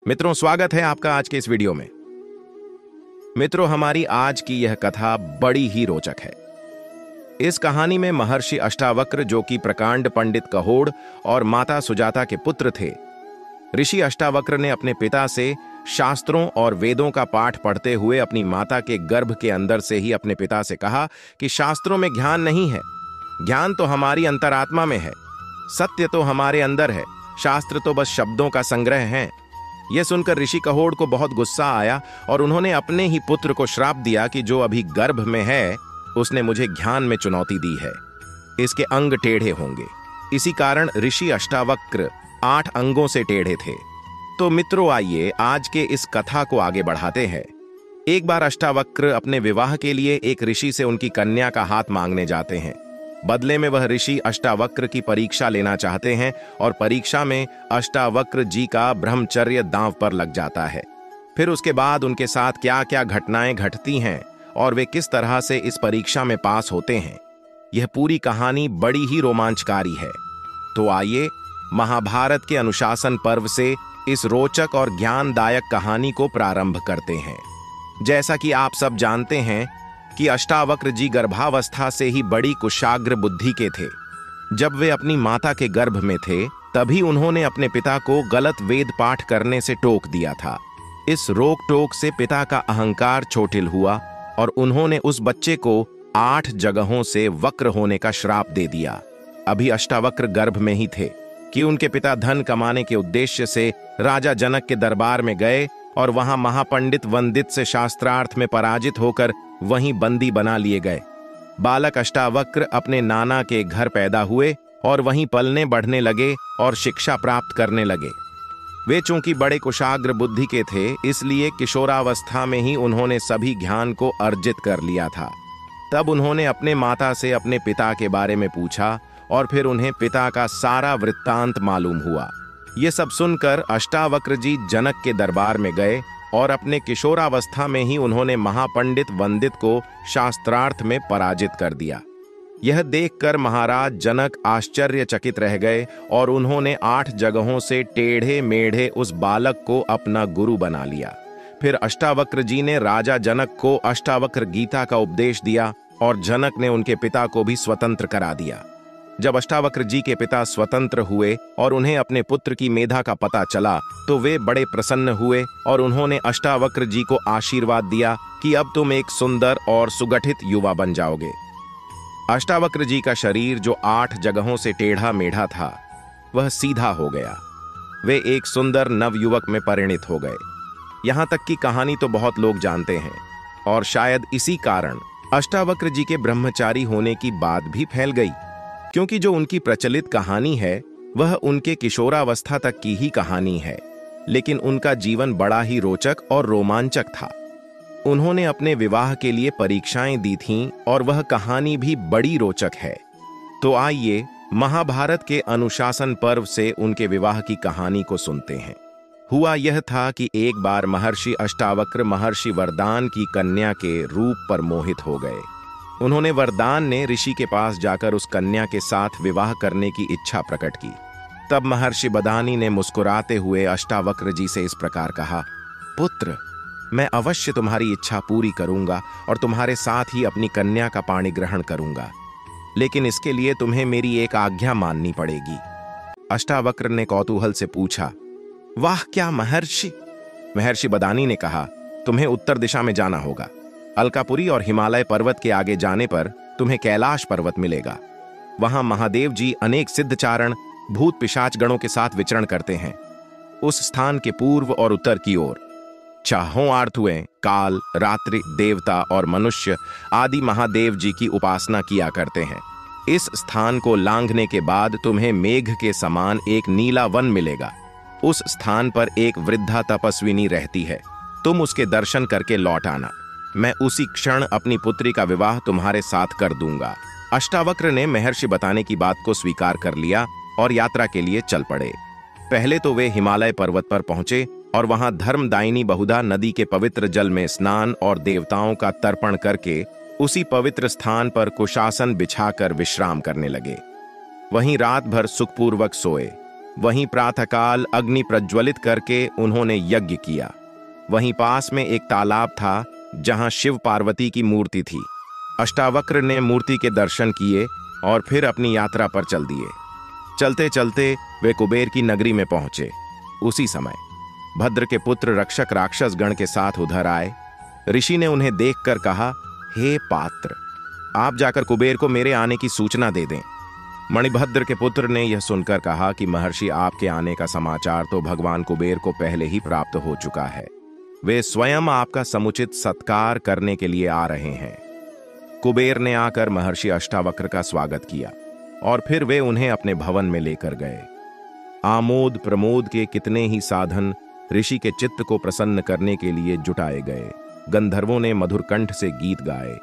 मित्रों, स्वागत है आपका आज के इस वीडियो में। मित्रों, हमारी आज की यह कथा बड़ी ही रोचक है। इस कहानी में महर्षि अष्टावक्र, जो कि प्रकांड पंडित कहोड़ और माता सुजाता के पुत्र थे, ऋषि अष्टावक्र ने अपने पिता से शास्त्रों और वेदों का पाठ पढ़ते हुए अपनी माता के गर्भ के अंदर से ही अपने पिता से कहा कि शास्त्रों में ज्ञान नहीं है, ज्ञान तो हमारी अंतरात्मा में है, सत्य तो हमारे अंदर है, शास्त्र तो बस शब्दों का संग्रह है। यह सुनकर ऋषि कहोड़ को बहुत गुस्सा आया और उन्होंने अपने ही पुत्र को श्राप दिया कि जो अभी गर्भ में है उसने मुझे ज्ञान में चुनौती दी है, इसके अंग टेढ़े होंगे। इसी कारण ऋषि अष्टावक्र 8 अंगों से टेढ़े थे। तो मित्रों, आइए आज के इस कथा को आगे बढ़ाते हैं। एक बार अष्टावक्र अपने विवाह के लिए एक ऋषि से उनकी कन्या का हाथ मांगने जाते हैं। बदले में वह ऋषि अष्टावक्र की परीक्षा लेना चाहते हैं और परीक्षा में अष्टावक्र जी का ब्रह्मचर्य दांव पर लग जाता है। फिर उसके बाद उनके साथ क्या क्या घटनाएं घटती हैं और वे किस तरह से इस परीक्षा में पास होते हैं, यह पूरी कहानी बड़ी ही रोमांचकारी है। तो आइए महाभारत के अनुशासन पर्व से इस रोचक और ज्ञानदायक कहानी को प्रारंभ करते हैं। जैसा कि आप सब जानते हैं कि अष्टावक्र जी गर्भावस्था से ही बड़ी कुशाग्र बुद्धि के थे। जब वे अपनी माता के गर्भ में थे तभी उन्होंने अपने पिता को गलत वेद पाठ करने से टोक दिया था। इस रोक टोक से पिता का अहंकार चोटिल हुआ और उन्होंने उस बच्चे को 8 जगहों से वक्र होने का श्राप दे दिया। अभी अष्टावक्र गर्भ में ही थे कि उनके पिता धन कमाने के उद्देश्य से राजा जनक के दरबार में गए और वहां महापंडित वंदित से शास्त्रार्थ में पराजित होकर वहीं बंदी बना लिए गए। बालक अष्टावक्र अपने नाना के घर पैदा हुए और वहीं पलने बढ़ने लगे और शिक्षा प्राप्त करने लगे। वे चूंकि बड़े कुशाग्र बुद्धि के थे, इसलिए किशोरावस्था में ही उन्होंने सभी ज्ञान को अर्जित कर लिया था। तब उन्होंने अपने माता से अपने पिता के बारे में पूछा और फिर उन्हें पिता का सारा वृत्तांत मालूम हुआ। ये सब सुनकर अष्टावक्र जी जनक के दरबार में गए और अपने किशोरावस्था में ही उन्होंने महापंडित वंदित को शास्त्रार्थ में पराजित कर दिया। यह देखकर महाराज जनक आश्चर्यचकित रह गए और उन्होंने 8 जगहों से टेढ़े मेढ़े उस बालक को अपना गुरु बना लिया। फिर अष्टावक्र जी ने राजा जनक को अष्टावक्र गीता का उपदेश दिया और जनक ने उनके पिता को भी स्वतंत्र करा दिया। जब अष्टावक्र जी के पिता स्वतंत्र हुए और उन्हें अपने पुत्र की मेधा का पता चला तो वे बड़े प्रसन्न हुए और उन्होंने अष्टावक्र जी को आशीर्वाद दिया कि अब तुम एक सुंदर और सुगठित युवा बन जाओगे। अष्टावक्र जी का शरीर, जो 8 जगहों से टेढ़ा मेढ़ा था, वह सीधा हो गया। वे एक सुंदर नवयुवक में परिणित हो गए। यहां तक कि कहानी तो बहुत लोग जानते हैं और शायद इसी कारण अष्टावक्र जी के ब्रह्मचारी होने की बात भी फैल गई, क्योंकि जो उनकी प्रचलित कहानी है वह उनके किशोरावस्था तक की ही कहानी है, लेकिन उनका जीवन बड़ा ही रोचक और रोमांचक था। उन्होंने अपने विवाह के लिए परीक्षाएं दी थीं और वह कहानी भी बड़ी रोचक है। तो आइए महाभारत के अनुशासन पर्व से उनके विवाह की कहानी को सुनते हैं। हुआ यह था कि एक बार महर्षि अष्टावक्र महर्षि वरदान की कन्या के रूप पर मोहित हो गए। उन्होंने वरदान ने ऋषि के पास जाकर उस कन्या के साथ विवाह करने की इच्छा प्रकट की। तब महर्षि बदानी ने मुस्कुराते हुए अष्टावक्र जी से इस प्रकार कहा, पुत्र, मैं अवश्य तुम्हारी इच्छा पूरी करूंगा और तुम्हारे साथ ही अपनी कन्या का पाणी ग्रहण करूंगा, लेकिन इसके लिए तुम्हें मेरी एक आज्ञा माननी पड़ेगी। अष्टावक्र ने कौतूहल से पूछा, वाह, क्या महर्षि? महर्षि बदानी ने कहा, तुम्हें उत्तर दिशा में जाना होगा। अलकापुरी और हिमालय पर्वत के आगे जाने पर तुम्हें कैलाश पर्वत मिलेगा। वहां महादेव जी अनेक सिद्धचारण भूत पिशाच गणों के साथ विचरण करते हैं। उस स्थान के पूर्व और उत्तर की ओर चाहों आर्थुएं, काल, रात्रि, देवता और मनुष्य आदि महादेव जी की उपासना किया करते हैं। इस स्थान को लांघने के बाद तुम्हें मेघ के समान एक नीला वन मिलेगा। उस स्थान पर एक वृद्धा तपस्विनी रहती है। तुम उसके दर्शन करके लौट आना। मैं उसी क्षण अपनी पुत्री का विवाह तुम्हारे साथ कर दूंगा। अष्टावक्र ने महर्षि बताने की बात को स्वीकार कर लिया और यात्रा के लिए चल पड़े। पहले तो वे हिमालय पर्वत पर पहुंचे और वहां धर्मदायिनी बहुधा नदी के पवित्र जल में स्नान और देवताओं का तर्पण करके उसी पवित्र स्थान पर कुशासन बिछाकर विश्राम करने लगे। वहीं रात भर सुखपूर्वक सोए। वहीं प्रातःकाल अग्नि प्रज्वलित करके उन्होंने यज्ञ किया। वहीं पास में एक तालाब था जहां शिव पार्वती की मूर्ति थी। अष्टावक्र ने मूर्ति के दर्शन किए और फिर अपनी यात्रा पर चल दिए। चलते चलते वे कुबेर की नगरी में पहुंचे। उसी समय भद्र के पुत्र रक्षक राक्षस गण के साथ उधर आए। ऋषि ने उन्हें देखकर कहा, हे पात्र, आप जाकर कुबेर को मेरे आने की सूचना दे दें। मणिभद्र के पुत्र ने यह सुनकर कहा कि महर्षि, आपके आने का समाचार तो भगवान कुबेर को पहले ही प्राप्त हो चुका है। वे स्वयं आपका समुचित सत्कार करने के लिए आ रहे हैं। कुबेर ने आकर महर्षि अष्टावक्र का स्वागत किया और फिर वे उन्हें अपने भवन में लेकर गए। आमोद प्रमोद के कितने ही साधन ऋषि के चित्त को प्रसन्न करने के लिए जुटाए गए। गंधर्वों ने मधुर कंठ से गीत गाए,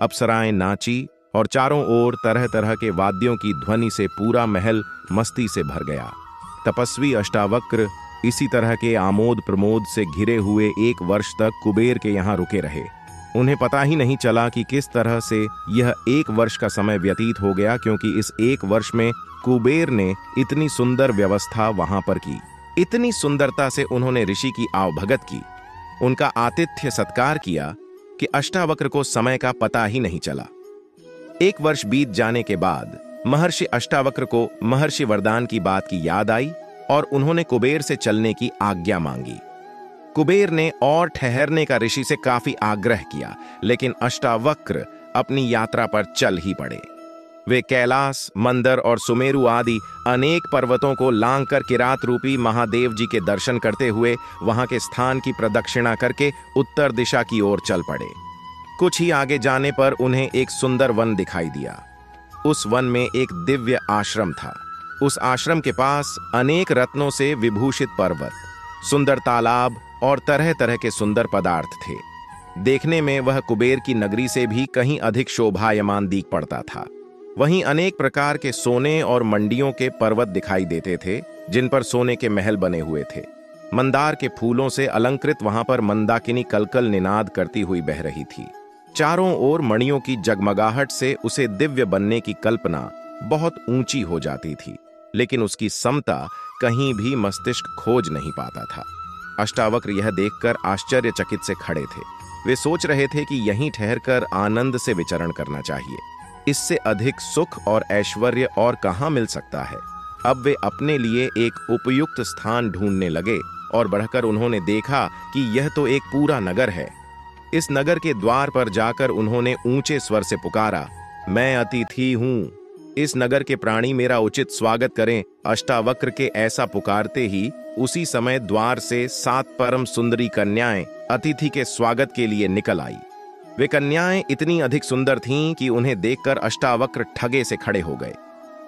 अप्सराएं नाची और चारों ओर तरह तरह के वाद्यों की ध्वनि से पूरा महल मस्ती से भर गया। तपस्वी अष्टावक्र इसी तरह के आमोद प्रमोद से घिरे हुए 1 वर्ष तक कुबेर के यहाँ रुके रहे। उन्हें पता ही नहीं चला कि किस तरह से यह 1 वर्ष का समय व्यतीत हो गया, क्योंकि इस 1 वर्ष में कुबेर ने इतनी सुंदर व्यवस्था वहां पर की। इतनी सुंदरता से उन्होंने ऋषि की आवभगत की, उनका आतिथ्य सत्कार किया कि अष्टावक्र को समय का पता ही नहीं चला। 1 वर्ष बीत जाने के बाद महर्षि अष्टावक्र को महर्षि वरदान की बात की याद आई और उन्होंने कुबेर से चलने की आज्ञा मांगी। कुबेर ने और ठहरने का ऋषि से काफी आग्रह किया, लेकिन अष्टावक्र अपनी यात्रा पर चल ही पड़े। वे कैलाश, मंदर और सुमेरु आदि अनेक पर्वतों को लांघकर किरात रूपी महादेव जी के दर्शन करते हुए वहां के स्थान की प्रदक्षिणा करके उत्तर दिशा की ओर चल पड़े। कुछ ही आगे जाने पर उन्हें एक सुंदर वन दिखाई दिया। उस वन में एक दिव्य आश्रम था। उस आश्रम के पास अनेक रत्नों से विभूषित पर्वत, सुंदर तालाब और तरह तरह के सुंदर पदार्थ थे। देखने में वह कुबेर की नगरी से भी कहीं अधिक शोभायमान दिख पड़ता था। वहीं अनेक प्रकार के सोने और मंडियों के पर्वत दिखाई देते थे, जिन पर सोने के महल बने हुए थे। मंदार के फूलों से अलंकृत वहां पर मंदाकिनी कलकल निनाद करती हुई बह रही थी। चारों ओर मणियों की जगमगाहट से उसे दिव्य बनने की कल्पना बहुत ऊंची हो जाती थी, लेकिन उसकी समता कहीं भी मस्तिष्क खोज नहीं पाता था। अष्टावक्र यह देखकर आश्चर्यचकित से खड़े थे। वे सोच रहे थे कि यहीं ठहरकर आनंद से विचरण करना चाहिए। इससे अधिक सुख और ऐश्वर्य और कहां मिल सकता है। अब वे अपने लिए एक उपयुक्त स्थान ढूंढने लगे और बढ़कर उन्होंने देखा कि यह तो एक पूरा नगर है। इस नगर के द्वार पर जाकर उन्होंने ऊंचे स्वर से पुकारा, मैं अतिथि हूं, इस नगर के प्राणी मेरा उचित स्वागत करें। अष्टावक्र के ऐसा पुकारते ही उसी समय द्वार से 7 परम सुंदरी कन्याएं अतिथि के स्वागत के लिए निकल आई। वे कन्याएं इतनी अधिक सुंदर थीं कि उन्हें देखकर अष्टावक्र ठगे से खड़े हो गए।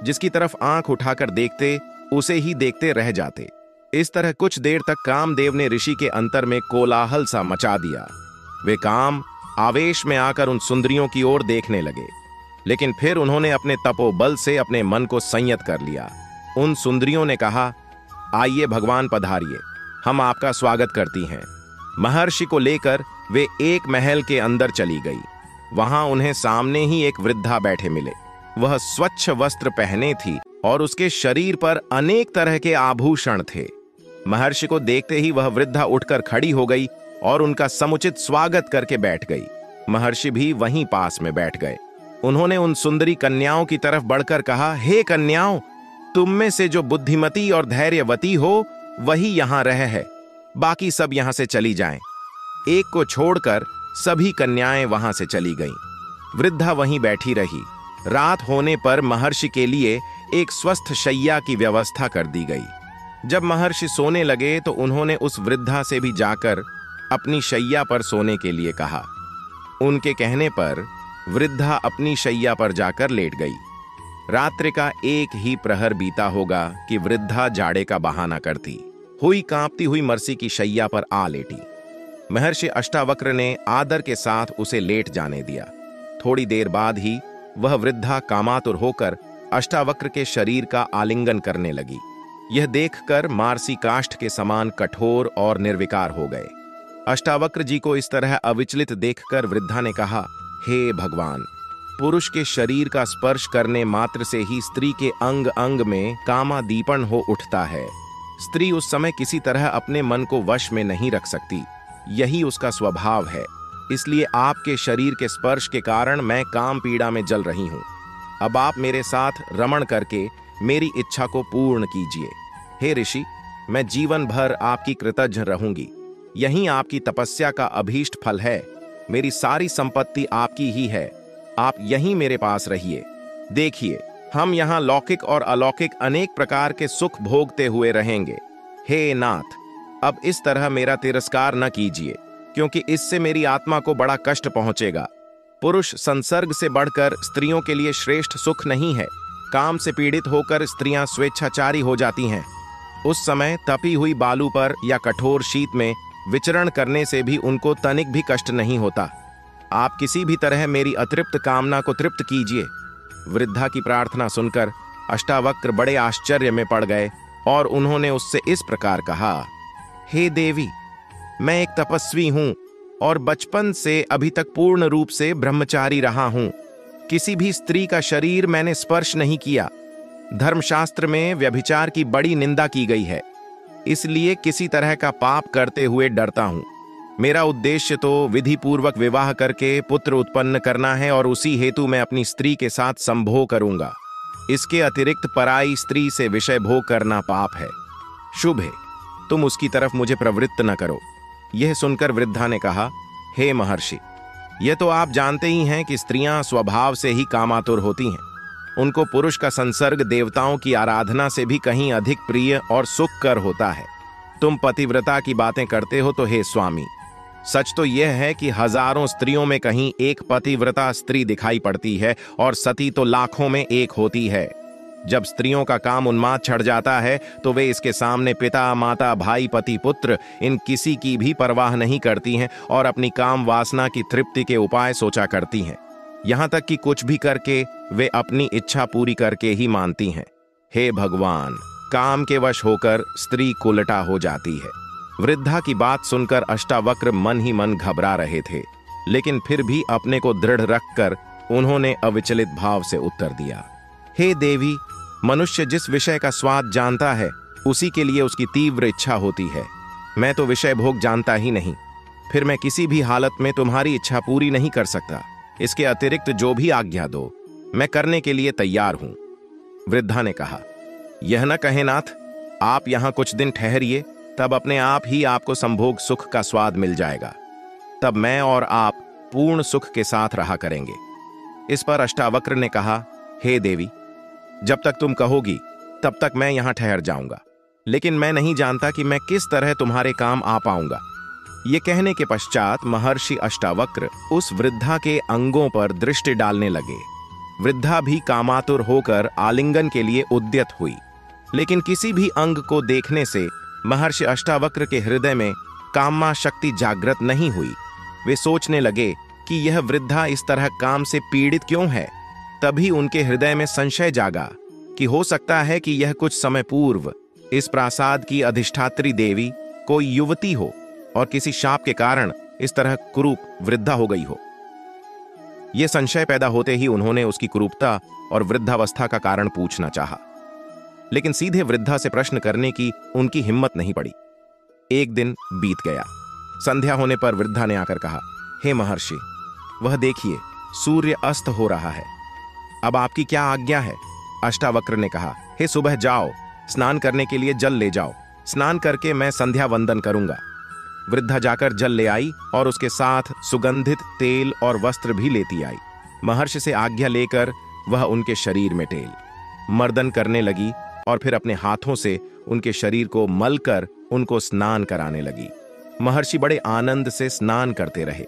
जिसकी तरफ आंख उठाकर देखते उसे ही देखते रह जाते। इस तरह कुछ देर तक कामदेव ने ऋषि के अंतर में कोलाहल सा मचा दिया। वे काम आवेश में आकर उन सुंदरियों की ओर देखने लगे, लेकिन फिर उन्होंने अपने तपोबल से अपने मन को संयत कर लिया। उन सुंदरियों ने कहा, आइए भगवान पधारिए, हम आपका स्वागत करती हैं। महर्षि को लेकर वे एक महल के अंदर चली गई। वहां उन्हें सामने ही एक वृद्धा बैठे मिले। वह स्वच्छ वस्त्र पहने थी और उसके शरीर पर अनेक तरह के आभूषण थे। महर्षि को देखते ही वह वृद्धा उठकर खड़ी हो गई और उनका समुचित स्वागत करके बैठ गई। महर्षि भी वहीं पास में बैठ गए। उन्होंने उन सुंदरी कन्याओं की तरफ बढ़कर कहा, हे कन्याओं, तुम में से जो बुद्धिमती और धैर्यवती हो वही यहां रह है, बाकी सब यहां से चली जाएं। एक को छोड़कर सभी कन्याएं वहां से चली गईं। वृद्धा वहीं बैठी रही। रात होने पर महर्षि के लिए एक स्वस्थ शैया की व्यवस्था कर दी गई। जब महर्षि सोने लगे तो उन्होंने उस वृद्धा से भी जाकर अपनी शैया पर सोने के लिए कहा। उनके कहने पर वृद्धा अपनी शैया पर जाकर लेट गई। रात्रि का एक ही प्रहर बीता होगा कि वृद्धा जाड़े का बहाना करती हुई कांपती हुई मरसी की शैया पर आ लेटी। महर्षि अष्टावक्र ने आदर के साथ उसे लेट जाने दिया। थोड़ी देर बाद ही वह वृद्धा कामातुर होकर अष्टावक्र के शरीर का आलिंगन करने लगी। यह देखकर मारसी काष्ठ के समान कठोर और निर्विकार हो गए। अष्टावक्र जी को इस तरह अविचलित देखकर वृद्धा ने कहा, हे भगवान, पुरुष के शरीर का स्पर्श करने मात्र से ही स्त्री के अंग अंग में कामादीपन हो उठता है। स्त्री उस समय किसी तरह अपने मन को वश में नहीं रख सकती, यही उसका स्वभाव है। इसलिए आपके शरीर के स्पर्श के कारण मैं काम पीड़ा में जल रही हूं। अब आप मेरे साथ रमण करके मेरी इच्छा को पूर्ण कीजिए। हे ऋषि, मैं जीवन भर आपकी कृतज्ञ रहूंगी। यही आपकी तपस्या का अभीष्ट फल है। मेरी सारी संपत्ति आपकी ही है। आप यहीं मेरे पास रहिए। देखिए, हम यहाँ लौकिक और अलौकिक अनेक प्रकार के सुख भोगते हुए रहेंगे। हे नाथ, अब इस तरह मेरा तिरस्कार न कीजिए, क्योंकि इससे मेरी आत्मा को बड़ा कष्ट पहुंचेगा। पुरुष संसर्ग से बढ़कर स्त्रियों के लिए श्रेष्ठ सुख नहीं है। काम से पीड़ित होकर स्त्रियां स्वेच्छाचारी हो जाती हैं। उस समय तपी हुई बालू पर या कठोर शीत में विचरण करने से भी उनको तनिक भी कष्ट नहीं होता। आप किसी भी तरह मेरी अतृप्त कामना को तृप्त कीजिए। वृद्धा की प्रार्थना सुनकर अष्टावक्र बड़े आश्चर्य में पड़ गए और उन्होंने उससे इस प्रकार कहा, हे देवी, मैं एक तपस्वी हूं और बचपन से अभी तक पूर्ण रूप से ब्रह्मचारी रहा हूं। किसी भी स्त्री का शरीर मैंने स्पर्श नहीं किया। धर्मशास्त्र में व्यभिचार की बड़ी निंदा की गई है, इसलिए किसी तरह का पाप करते हुए डरता हूं। मेरा उद्देश्य तो विधि पूर्वक विवाह करके पुत्र उत्पन्न करना है और उसी हेतु मैं अपनी स्त्री के साथ संभोग करूंगा। इसके अतिरिक्त पराई स्त्री से विषय भोग करना पाप है। शुभ है, तुम उसकी तरफ मुझे प्रवृत्त न करो। यह सुनकर वृद्धा ने कहा, हे महर्षि, यह तो आप जानते ही हैं कि स्त्रियां स्वभाव से ही कामातुर होती हैं। उनको पुरुष का संसर्ग देवताओं की आराधना से भी कहीं अधिक प्रिय और सुखकर होता है। तुम पतिव्रता की बातें करते हो तो हे स्वामी, सच तो यह है कि हजारों स्त्रियों में कहीं एक पतिव्रता स्त्री दिखाई पड़ती है और सती तो लाखों में एक होती है। जब स्त्रियों का काम उन्माद चढ़ जाता है तो वे इसके सामने पिता, माता, भाई, पति, पुत्र इन किसी की भी परवाह नहीं करती हैं और अपनी काम वासना की तृप्ति के उपाय सोचा करती हैं। यहां तक कि कुछ भी करके वे अपनी इच्छा पूरी करके ही मानती हैं। हे भगवान, काम के वश होकर स्त्री कुलटा हो जाती है। वृद्धा की बात सुनकर अष्टावक्र मन ही मन घबरा रहे थे, लेकिन फिर भी अपने को दृढ़ रखकर उन्होंने अविचलित भाव से उत्तर दिया, हे देवी, मनुष्य जिस विषय का स्वाद जानता है उसी के लिए उसकी तीव्र इच्छा होती है। मैं तो विषय भोग जानता ही नहीं, फिर मैं किसी भी हालत में तुम्हारी इच्छा पूरी नहीं कर सकता। इसके अतिरिक्त जो भी आज्ञा दो मैं करने के लिए तैयार हूं। वृद्धा ने कहा, यह न कहे नाथ, आप यहां कुछ दिन ठहरिए, तब अपने आप ही आपको संभोग सुख का स्वाद मिल जाएगा। तब मैं और आप पूर्ण सुख के साथ रहा करेंगे। इस पर अष्टावक्र ने कहा, हे देवी, जब तक तुम कहोगी तब तक मैं यहां ठहर जाऊंगा, लेकिन मैं नहीं जानता कि मैं किस तरह तुम्हारे काम आ पाऊंगा। ये कहने के पश्चात महर्षि अष्टावक्र उस वृद्धा के अंगों पर दृष्टि डालने लगे। वृद्धा भी कामातुर होकर आलिंगन के लिए उद्यत हुई, लेकिन किसी भी अंग को देखने से महर्षि अष्टावक्र के हृदय में कामा शक्ति जागृत नहीं हुई। वे सोचने लगे कि यह वृद्धा इस तरह काम से पीड़ित क्यों है। तभी उनके हृदय में संशय जागा कि हो सकता है कि यह कुछ समय पूर्व इस प्रासाद की अधिष्ठात्री देवी कोई युवती हो और किसी शाप के कारण इस तरह कुरूप वृद्धा हो गई हो। यह संशय पैदा होते ही उन्होंने उसकी कुरूपता और वृद्धावस्था का कारण पूछना चाहा, लेकिन सीधे वृद्धा से प्रश्न करने की उनकी हिम्मत नहीं पड़ी। एक दिन बीत गया। संध्या होने पर वृद्धा ने आकर कहा, हे महर्षि, वह देखिए सूर्य अस्त हो रहा है, अब आपकी क्या आज्ञा है। अष्टावक्र ने कहा, हे सुबह जाओ, स्नान करने के लिए जल ले जाओ, स्नान करके मैं संध्या वंदन करूंगा। वृद्धा जाकर जल ले आई और उसके साथ सुगंधित तेल और वस्त्र भी लेती आई। महर्षि से आज्ञा लेकर वह उनके शरीर में टेल मर्दन करने लगी और फिर अपने हाथों से उनके शरीर को मलकर उनको स्नान कराने लगी। महर्षि बड़े आनंद से स्नान करते रहे।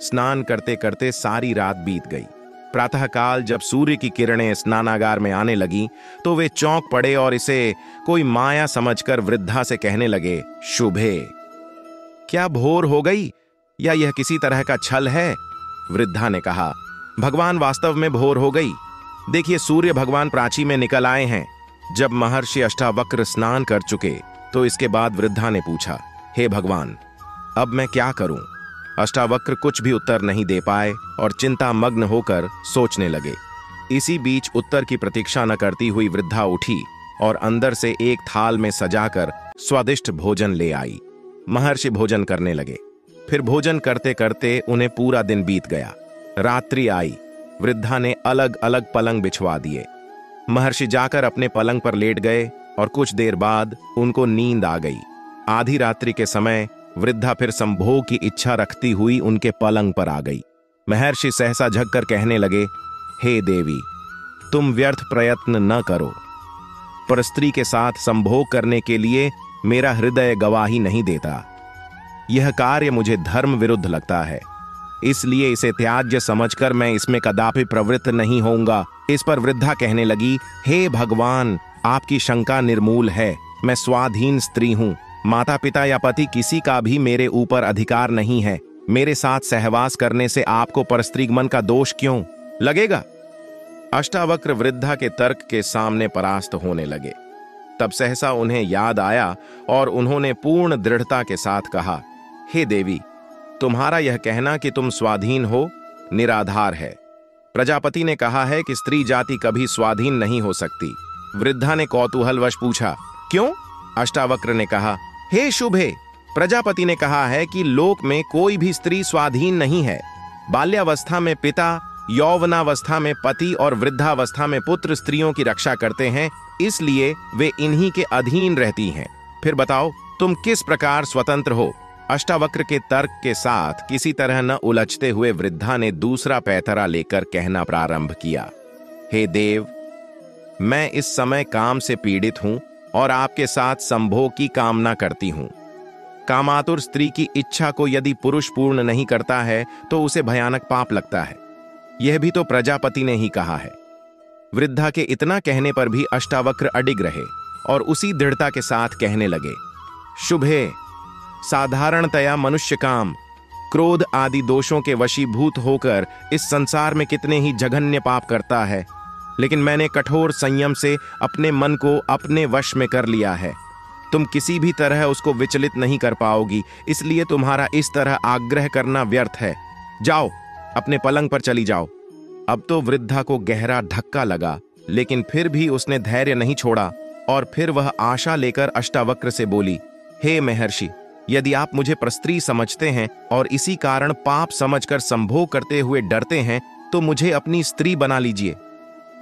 स्नान करते करते सारी रात बीत गई। प्रातःकाल जब सूर्य की किरणें स्नानागार में आने लगी तो वे चौंक पड़े और इसे कोई माया समझकर वृद्धा से कहने लगे, शुभे, क्या भोर हो गई या यह किसी तरह का छल है। वृद्धा ने कहा, भगवान वास्तव में भोर हो गई। देखिए सूर्य भगवान प्राची में निकल आए हैं। जब महर्षि अष्टावक्र स्नान कर चुके तो इसके बाद वृद्धा ने पूछा, हे भगवान, अब मैं क्या करूं। अष्टावक्र कुछ भी उत्तर नहीं दे पाए और चिंतामग्न होकर सोचने लगे। इसी बीच उत्तर की प्रतीक्षा न करती हुई वृद्धा उठी और अंदर से एक थाल में सजाकर स्वादिष्ट भोजन ले आई। महर्षि भोजन करने लगे। फिर भोजन करते करते उन्हें पूरा दिन बीत गया। रात्रि आई। वृद्धा ने अलग अलग पलंग बिछवा दिए। महर्षि जाकर अपने पलंग पर लेट गए और कुछ देर बाद उनको नींद आ गई। आधी रात्रि के समय वृद्धा फिर संभोग की इच्छा रखती हुई उनके पलंग पर आ गई। महर्षि सहसा झककर कहने लगे, हे देवी, तुम व्यर्थ प्रयत्न न करो। पर स्त्री के साथ संभोग करने के लिए मेरा हृदय गवाही नहीं देता। यह कार्य मुझे धर्म विरुद्ध लगता है, इसलिए इसे त्याज्य समझकर मैं इसमें कदापि प्रवृत्त नहीं होऊंगा। इस पर वृद्धा कहने लगी, हे भगवान, आपकी शंका निर्मूल है। मैं स्वाधीन स्त्री हूं। माता पिता या पति किसी का भी मेरे ऊपर अधिकार नहीं है। मेरे साथ सहवास करने से आपको परस्त्रीगमन का दोष क्यों लगेगा? अष्टावक्र वृद्धा के तर्क के सामने परास्त होने लगे। तब सहसा उन्हें याद आया और उन्होंने पूर्ण दृढ़ता के साथ कहा, हे देवी, तुम्हारा यह कहना कि तुम स्वाधीन हो निराधार है। प्रजापति ने कहा है कि स्त्री जाति कभी स्वाधीन नहीं हो सकती। वृद्धा ने कौतूहलवश पूछा, क्यों? अष्टावक्र ने कहा, हे शुभे, प्रजापति ने कहा है कि लोक में कोई भी स्त्री स्वाधीन नहीं है। बाल्यावस्था में पिता, यौवनावस्था में पति और वृद्धावस्था में पुत्र स्त्रियों की रक्षा करते हैं, इसलिए वे इन्हीं के अधीन रहती हैं। फिर बताओ, तुम किस प्रकार स्वतंत्र हो? अष्टावक्र के तर्क के साथ किसी तरह न उलझते हुए वृद्धा ने दूसरा पैतरा लेकर कहना प्रारंभ किया, हे देव, मैं इस समय काम से पीड़ित हूं और आपके साथ संभोग की कामना करती हूं। कामातुर स्त्री की इच्छा को यदि पुरुष पूर्ण नहीं करता है तो उसे भयानक पाप लगता है। यह भी तो प्रजापति ने ही कहा है। वृद्धा के इतना कहने पर भी अष्टावक्र अडिग रहे और उसी दृढ़ता के साथ कहने लगे, शुभे, साधारणतया मनुष्य काम, क्रोध आदि दोषों के वशीभूत होकर इस संसार में कितने ही जघन्य पाप करता है, लेकिन मैंने कठोर संयम से अपने मन को अपने वश में कर लिया है। तुम किसी भी तरह उसको विचलित नहीं कर पाओगी, इसलिए तुम्हारा इस तरह आग्रह करना व्यर्थ है। जाओ, अपने पलंग पर चली जाओ। अब तो वृद्धा को गहरा धक्का लगा, लेकिन फिर भी उसने धैर्य नहीं छोड़ा और फिर वह आशा लेकर अष्टावक्र से बोली, हे महर्षि, यदि आप मुझे परस्त्री समझते हैं और इसी कारण पाप समझकर संभोग करते हुए डरते हैं, तो मुझे अपनी स्त्री बना लीजिए।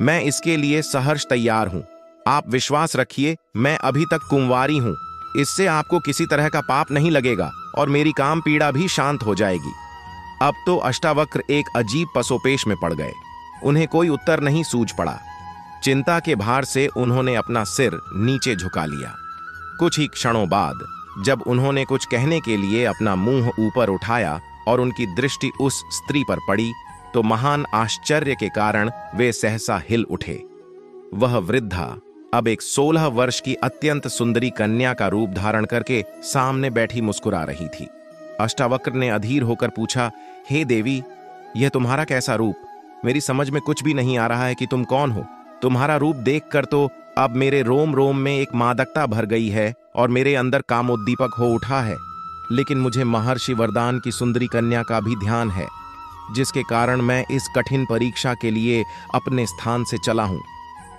मैं इसके लिए सहर्ष तैयार हूं। आप विश्वास रखिए, मैं अभी तक कुंवारी हूं। इससे आपको किसी तरह का पाप नहीं लगेगा और मेरी काम पीड़ा भी शांत हो जाएगी। अब तो अष्टावक्र एक अजीब पसोपेश में पड़ गए। उन्हें कोई उत्तर नहीं सूझ पड़ा। चिंता के भार से उन्होंने अपना सिर नीचे झुका लिया। कुछ ही क्षणों बाद जब उन्होंने कुछ कहने के लिए अपना मुंह ऊपर उठाया और उनकी दृष्टि उस स्त्री पर पड़ी, तो महान आश्चर्य के कारण वे सहसा हिल उठे। वह वृद्धा अब एक 16 वर्ष की अत्यंत सुंदरी कन्या का रूप धारण करके सामने बैठी मुस्कुरा रही थी। अष्टावक्र ने अधीर होकर पूछा, हे देवी, यह तुम्हारा कैसा रूप? मेरी समझ में कुछ भी नहीं आ रहा है कि तुम कौन हो। तुम्हारा रूप देखकर तो अब मेरे रोम रोम में एक मादकता भर गई है और मेरे अंदर कामोद्दीपक हो उठा है। लेकिन मुझे महर्षि वरदान की सुंदरी कन्या का भी ध्यान है, जिसके कारण मैं इस कठिन परीक्षा के लिए अपने स्थान से चला हूं।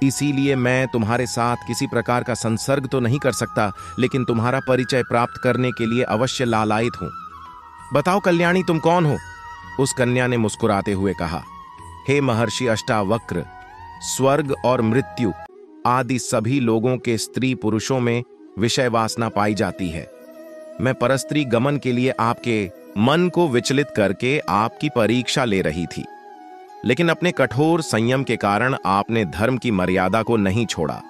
इसीलिए मैं तुम्हारे साथ किसी प्रकार का संसर्ग तो नहीं कर सकता, लेकिन तुम्हारा परिचय प्राप्त करने के लिए अवश्य लालायित हूं। बताओ कल्याणी, तुम कौन हो? उस कन्या ने मुस्कुराते हुए कहा, हे महर्षि अष्टावक्र, स्वर्ग और मृत्यु आदि सभी लोगों के स्त्री पुरुषों में विषय वासना पाई जाती है। मैं परस्त्री गमन के लिए आपके मन को विचलित करके आपकी परीक्षा ले रही थी, लेकिन अपने कठोर संयम के कारण आपने धर्म की मर्यादा को नहीं छोड़ा।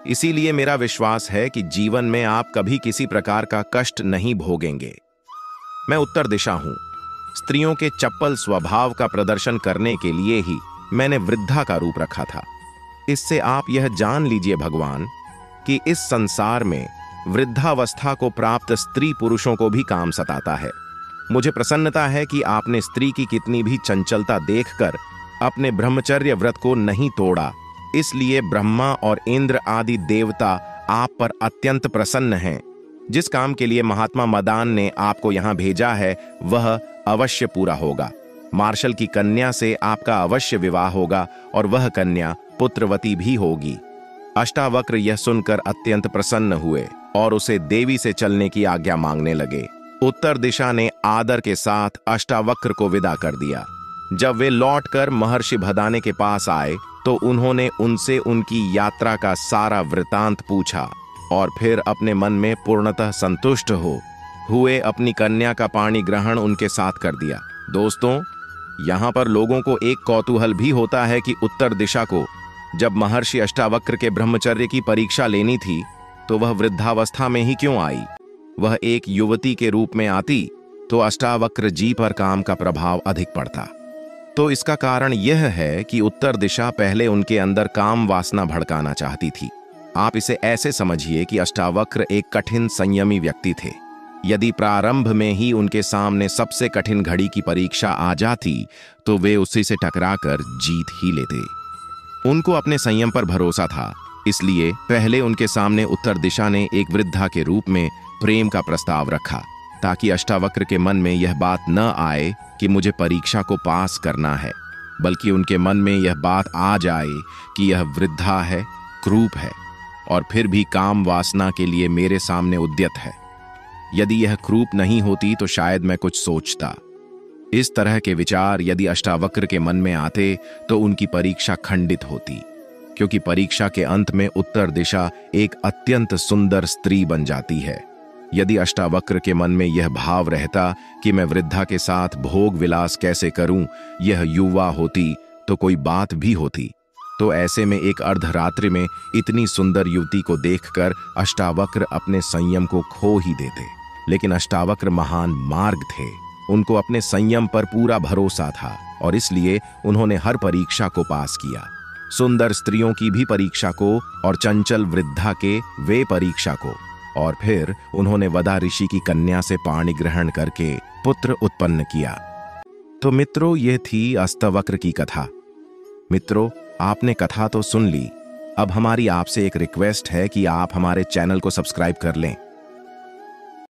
इसीलिए मेरा विश्वास है कि जीवन में आप कभी किसी प्रकार का कष्ट नहीं भोगेंगे। मैं उत्तर दिशा हूं। स्त्रियों के चप्पल स्वभाव का प्रदर्शन करने के लिए ही मैंने वृद्धा का रूप रखा था। इससे आप यह जान लीजिए भगवान कि इस संसार में वृद्धावस्था को प्राप्त स्त्री पुरुषों को भी काम सताता है। मुझे प्रसन्नता है कि आपने स्त्री की कितनी भी चंचलता देखकर अपने ब्रह्मचर्य व्रत को नहीं तोड़ा। इसलिए ब्रह्मा और इंद्र आदि देवता आप पर अत्यंत प्रसन्न हैं। जिस काम के लिए महात्मा मदान ने आपको यहाँ भेजा है वह अवश्य पूरा होगा। मार्शल की कन्या से आपका अवश्य विवाह होगा और वह कन्या पुत्रवती भी होगी। अष्टावक्र यह सुनकर अत्यंत प्रसन्न हुए और उसे देवी से चलने की आज्ञा मांगने लगे। उत्तर दिशा ने आदर के साथ अष्टावक्र को विदा कर दिया। जब वे लौटकर महर्षि भदाने के पास आए तो उन्होंने उनसे उनकी यात्रा का सारा वृतांत पूछा और फिर अपने मन में पूर्णतः संतुष्ट हुए अपनी कन्या का पाणी ग्रहण उनके साथ कर दिया। दोस्तों, यहाँ पर लोगों को एक कौतूहल भी होता है कि उत्तर दिशा को जब महर्षि अष्टावक्र के ब्रह्मचर्य की परीक्षा लेनी थी तो वह वृद्धावस्था में ही क्यों आई? वह एक युवती के रूप में आती तो अष्टावक्र जी पर काम का प्रभाव अधिक पड़ता। तो इसका कारण यह है कि उत्तर दिशा पहले उनके अंदर काम वासना भड़काना चाहती थी। आप इसे ऐसे समझिए कि अष्टावक्र एक कठिन संयमी व्यक्ति थे। यदि प्रारंभ में ही उनके सामने सबसे कठिन घड़ी की परीक्षा आ जाती तो वे उसी से टकराकर जीत ही लेते। उनको अपने संयम पर भरोसा था, इसलिए पहले उनके सामने उत्तर दिशा ने एक वृद्धा के रूप में प्रेम का प्रस्ताव रखा, ताकि अष्टावक्र के मन में यह बात न आए कि मुझे परीक्षा को पास करना है, बल्कि उनके मन में यह बात आ जाए कि यह वृद्धा है, क्रूप है और फिर भी काम वासना के लिए मेरे सामने उद्यत है। यदि यह क्रूप नहीं होती तो शायद मैं कुछ सोचता। इस तरह के विचार यदि अष्टावक्र के मन में आते तो उनकी परीक्षा खंडित होती, क्योंकि परीक्षा के अंत में उत्तर दिशा एक अत्यंत सुंदर स्त्री बन जाती है। यदि अष्टावक्र के मन में यह भाव रहता कि मैं वृद्धा के साथ भोग विलास कैसे करूं, यह युवा होती तो कोई बात भी होती। तो ऐसे में एक अर्धरात्रि में इतनी सुंदर युवती को देखकर अष्टावक्र अपने संयम को खो ही देते। लेकिन अष्टावक्र महान मार्ग थे, उनको अपने संयम पर पूरा भरोसा था और इसलिए उन्होंने हर परीक्षा को पास किया। सुंदर स्त्रियों की भी परीक्षा को और चंचल वृद्धा के वे परीक्षा को, और फिर उन्होंने वदा ऋषि की कन्या से पाणी ग्रहण करके पुत्र उत्पन्न किया। तो मित्रों, यह थी अष्टावक्र की कथा। मित्रों, आपने कथा तो सुन ली। अब हमारी आपसे एक रिक्वेस्ट है कि आप हमारे चैनल को सब्सक्राइब कर लें